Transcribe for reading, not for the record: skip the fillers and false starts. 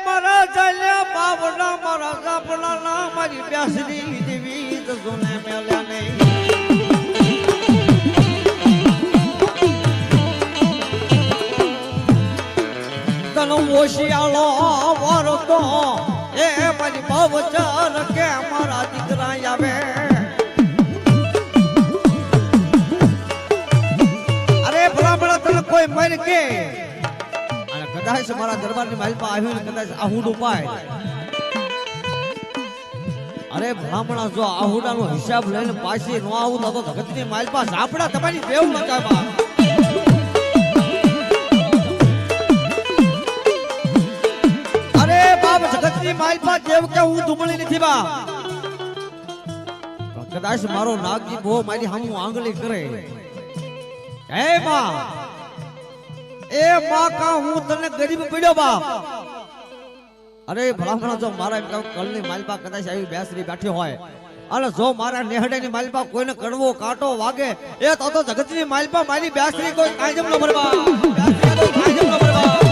મારા ચાલ્યા બાવડા મારા જાપડા ના મારી બેસરી દેવી જોને મેલ્યા નહીં તનો ઓશિયાળો વરતો એ મારી ભવચર કે મારા દીકરા આવે અરે ભલા તને કોઈ મર કે અને કદાચ મારા દરબારની માલપા આવ્યું કદાચ આહુડું પાય અરે બ્રાહ્મણા જો આહુડાનો હિસાબ લઈને પાછી ન આવું તો જગતની માલપા ઝાપડા તમારી દેવ મચાવા જગતની માલપા દેવ કે હું ધુમળી નથી બા કદાચ મારો નાગજી બહુ મારી સામું આંગળી કરે હે માં એ માં કા હું તને ગરીબ પડ્યો બાપ અરે બ્રાહ્મણ જો મારા એમ કહું કલની માલપા કદાચ આવી બેસરી બેઠી હોય અને જો મારા નેહડાની માલપા કોઈને કડવો કાંટો વાગે એ તો જગતની માલપા મારી બેસરી કોઈ કાંજમ ન ભરવા બેસરી કોઈ કાંજમ ન ભરવા